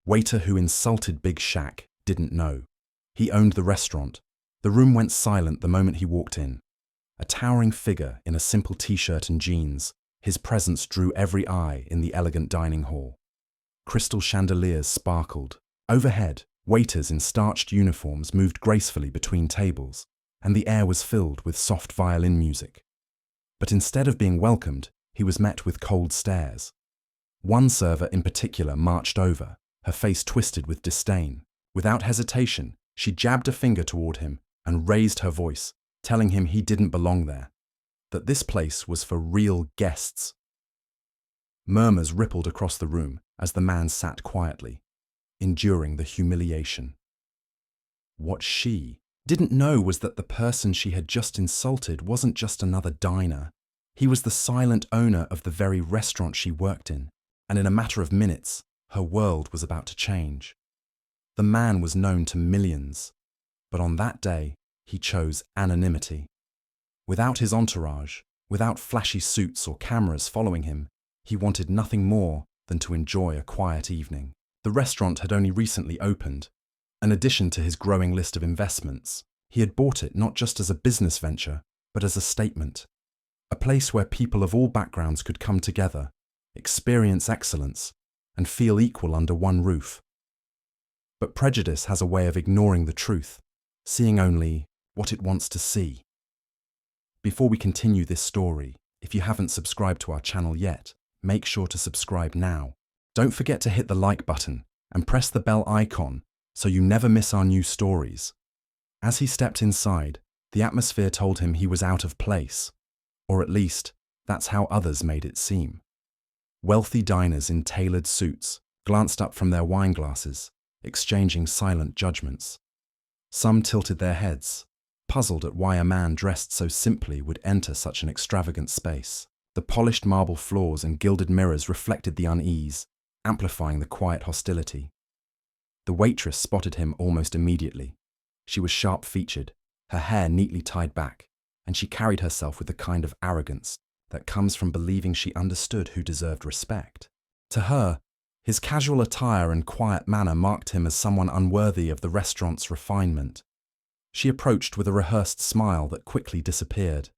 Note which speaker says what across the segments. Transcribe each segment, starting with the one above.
Speaker 1: waiter who insulted Big Shaq didn't know. He owned the restaurant. The room went silent the moment he walked in. A towering figure in a simple t-shirt and jeans, his presence drew every eye in the elegant dining hall. Crystal chandeliers sparkled. Overhead, waiters in starched uniforms moved gracefully between tables, and the air was filled with soft violin music. But instead of being welcomed, he was met with cold stares. One server in particular marched over, her face twisted with disdain. Without hesitation, she jabbed a finger toward him and raised her voice, telling him he didn't belong there, that this place was for real guests. Murmurs rippled across the room as the man sat quietly, enduring the humiliation. What she didn't know was that the person she had just insulted wasn't just another diner. He was the silent owner of the very restaurant she worked in, and in a matter of minutes, her world was about to change. The man was known to millions, but on that day, he chose anonymity. Without his entourage, without flashy suits or cameras following him, he wanted nothing more than to enjoy a quiet evening. The restaurant had only recently opened. An addition to his growing list of investments, he had bought it not just as a business venture, but as a statement. A place where people of all backgrounds could come together, experience excellence, and feel equal under one roof. But prejudice has a way of ignoring the truth, seeing only what it wants to see. Before we continue this story, if you haven't subscribed to our channel yet, make sure to subscribe now. Don't forget to hit the like button and press the bell icon so you never miss our new stories. As he stepped inside, the atmosphere told him he was out of place, or at least, that's how others made it seem. Wealthy diners in tailored suits glanced up from their wine glasses, exchanging silent judgments. Some tilted their heads, puzzled at why a man dressed so simply would enter such an extravagant space. The polished marble floors and gilded mirrors reflected the unease, amplifying the quiet hostility. The waitress spotted him almost immediately. She was sharp-featured, her hair neatly tied back, and she carried herself with the kind of arrogance that comes from believing she understood who deserved respect. To her, his casual attire and quiet manner marked him as someone unworthy of the restaurant's refinement. She approached with a rehearsed smile that quickly disappeared.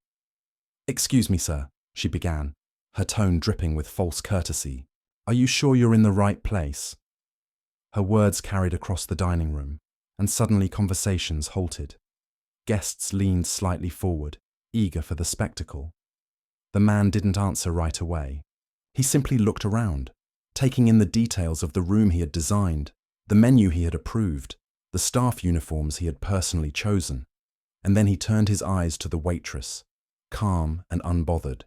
Speaker 1: "Excuse me, sir," she began, her tone dripping with false courtesy. "Are you sure you're in the right place?" Her words carried across the dining room, and suddenly conversations halted. Guests leaned slightly forward, eager for the spectacle. The man didn't answer right away. He simply looked around, taking in the details of the room he had designed, the menu he had approved, the staff uniforms he had personally chosen, and then he turned his eyes to the waitress, calm and unbothered,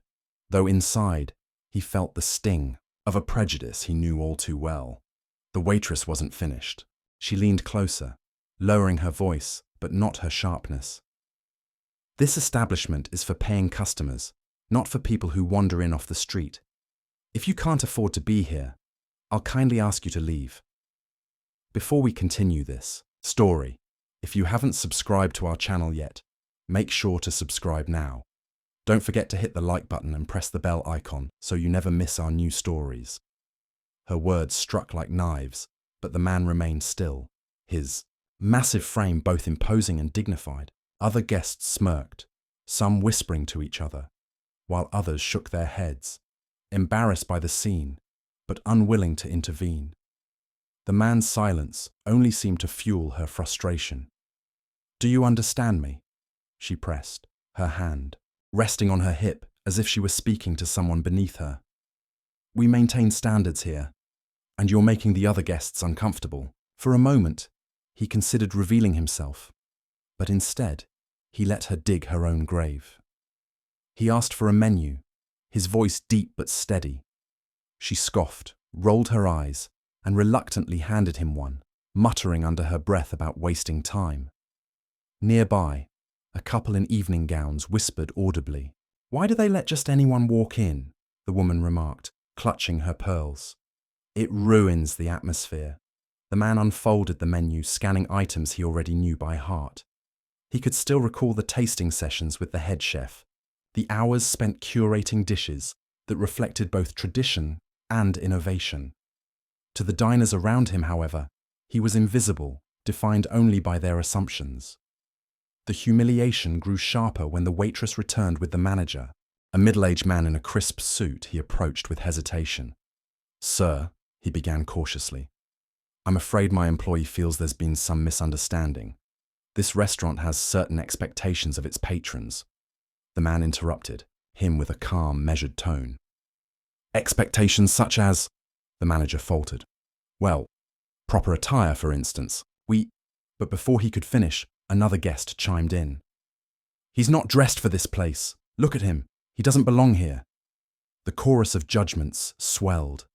Speaker 1: though inside he felt the sting of a prejudice he knew all too well. The waitress wasn't finished. She leaned closer, lowering her voice, but not her sharpness. "This establishment is for paying customers, not for people who wander in off the street. If you can't afford to be here, I'll kindly ask you to leave." Before we continue this story, if you haven't subscribed to our channel yet, make sure to subscribe now. Don't forget to hit the like button and press the bell icon so you never miss our new stories. Her words struck like knives, but the man remained still, his massive frame both imposing and dignified. Other guests smirked, some whispering to each other, while others shook their heads, embarrassed by the scene, but unwilling to intervene. The man's silence only seemed to fuel her frustration. "Do you understand me?" she pressed, her hand resting on her hip as if she were speaking to someone beneath her. "We maintain standards here, and you're making the other guests uncomfortable." For a moment, he considered revealing himself, but instead, he let her dig her own grave. He asked for a menu, his voice deep but steady. She scoffed, rolled her eyes, and reluctantly handed him one, muttering under her breath about wasting time. Nearby, a couple in evening gowns whispered audibly. "Why do they let just anyone walk in?" the woman remarked, clutching her pearls. "It ruins the atmosphere." The man unfolded the menu, scanning items he already knew by heart. He could still recall the tasting sessions with the head chef, the hours spent curating dishes that reflected both tradition and innovation. To the diners around him, however, he was invisible, defined only by their assumptions. The humiliation grew sharper when the waitress returned with the manager, a middle-aged man in a crisp suit he approached with hesitation. "Sir," he began cautiously, "I'm afraid my employee feels there's been some misunderstanding. This restaurant has certain expectations of its patrons." The man interrupted, him with a calm, measured tone. "Expectations such as?" the manager faltered. "Well, proper attire, for instance. But before he could finish, another guest chimed in. "He's not dressed for this place. Look at him. He doesn't belong here." The chorus of judgments swelled.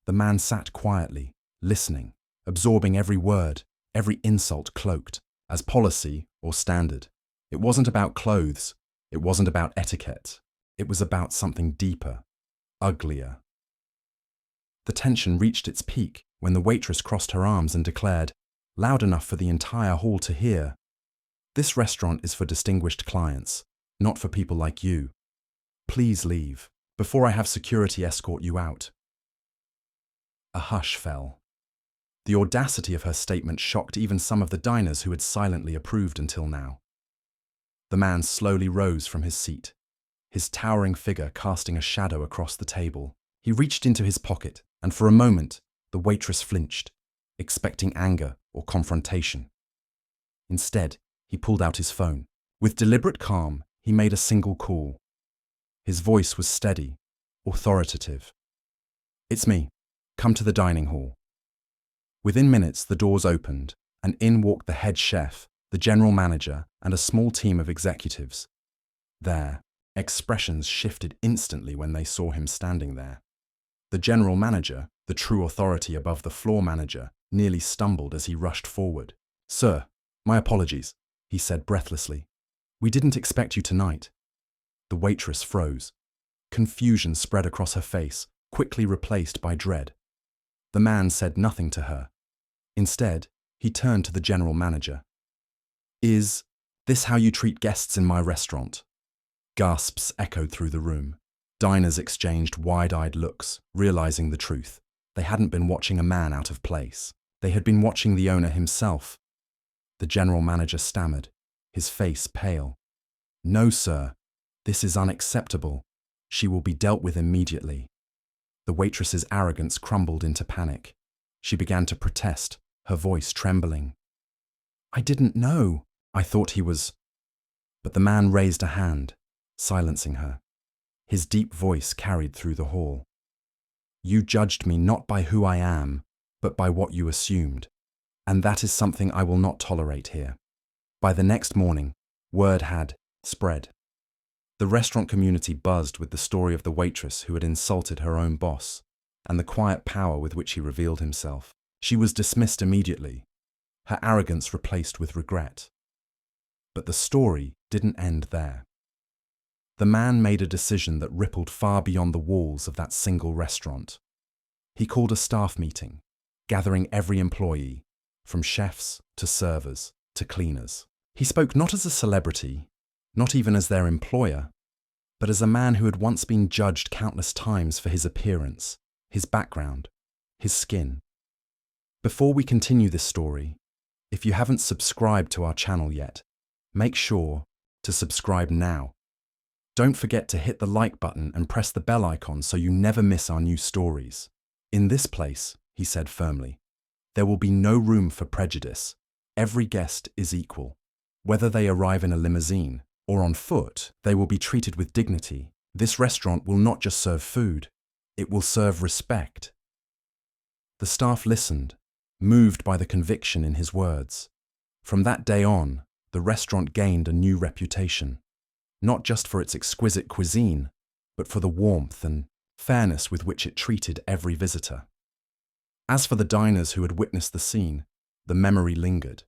Speaker 1: The man sat quietly, listening, absorbing every word, every insult cloaked as policy or standard. It wasn't about clothes. It wasn't about etiquette. It was about something deeper, uglier. The tension reached its peak when the waitress crossed her arms and declared, loud enough for the entire hall to hear, "This restaurant is for distinguished clients, not for people like you. Please leave, before I have security escort you out." A hush fell. The audacity of her statement shocked even some of the diners who had silently approved until now. The man slowly rose from his seat, his towering figure casting a shadow across the table. He reached into his pocket, and for a moment, the waitress flinched, expecting anger or confrontation. Instead, he pulled out his phone. With deliberate calm, he made a single call. His voice was steady, authoritative. "It's me. Come to the dining hall." Within minutes, the doors opened, and in walked the head chef, the general manager, and a small team of executives. Their expressions shifted instantly when they saw him standing there. The general manager, the true authority above the floor manager, nearly stumbled as he rushed forward. "Sir, my apologies," he said breathlessly. "We didn't expect you tonight." The waitress froze. Confusion spread across her face, quickly replaced by dread. The man said nothing to her. Instead, he turned to the general manager. "Is this how you treat guests in my restaurant?" Gasps echoed through the room. Diners exchanged wide-eyed looks, realizing the truth. They hadn't been watching a man out of place. They had been watching the owner himself. The general manager stammered, his face pale. "No, sir. This is unacceptable. She will be dealt with immediately." The waitress's arrogance crumbled into panic. She began to protest, her voice trembling. "I didn't know. I thought he was—" But the man raised a hand, silencing her. His deep voice carried through the hall. "You judged me not by who I am, but by what you assumed. And that is something I will not tolerate here." By the next morning, word had spread. The restaurant community buzzed with the story of the waitress who had insulted her own boss, and the quiet power with which he revealed himself. She was dismissed immediately, her arrogance replaced with regret. But the story didn't end there. The man made a decision that rippled far beyond the walls of that single restaurant. He called a staff meeting, gathering every employee, from chefs to servers to cleaners. He spoke not as a celebrity, not even as their employer, but as a man who had once been judged countless times for his appearance, his background, his skin. Before we continue this story, if you haven't subscribed to our channel yet, make sure to subscribe now. Don't forget to hit the like button and press the bell icon so you never miss our new stories. "In this place," he said firmly, "there will be no room for prejudice. Every guest is equal. Whether they arrive in a limousine or on foot, they will be treated with dignity. This restaurant will not just serve food, it will serve respect." The staff listened, moved by the conviction in his words. From that day on, the restaurant gained a new reputation, not just for its exquisite cuisine, but for the warmth and fairness with which it treated every visitor. As for the diners who had witnessed the scene, the memory lingered.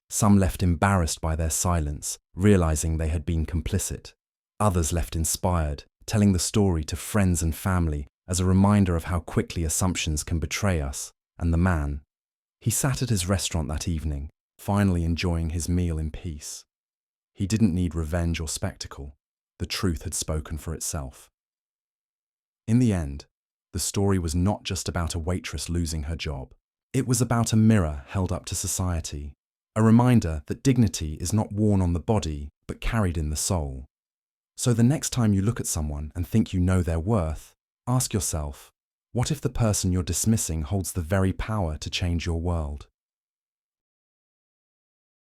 Speaker 1: Some left embarrassed by their silence, realizing they had been complicit. Others left inspired, telling the story to friends and family as a reminder of how quickly assumptions can betray us. And the man, he sat at his restaurant that evening, finally enjoying his meal in peace. He didn't need revenge or spectacle. The truth had spoken for itself. In the end, The story was not just about a waitress losing her job. It was about a mirror held up to society, a reminder that dignity is not worn on the body, but carried in the soul. So the next time you look at someone and think you know their worth, ask yourself, what if the person you're dismissing holds the very power to change your world?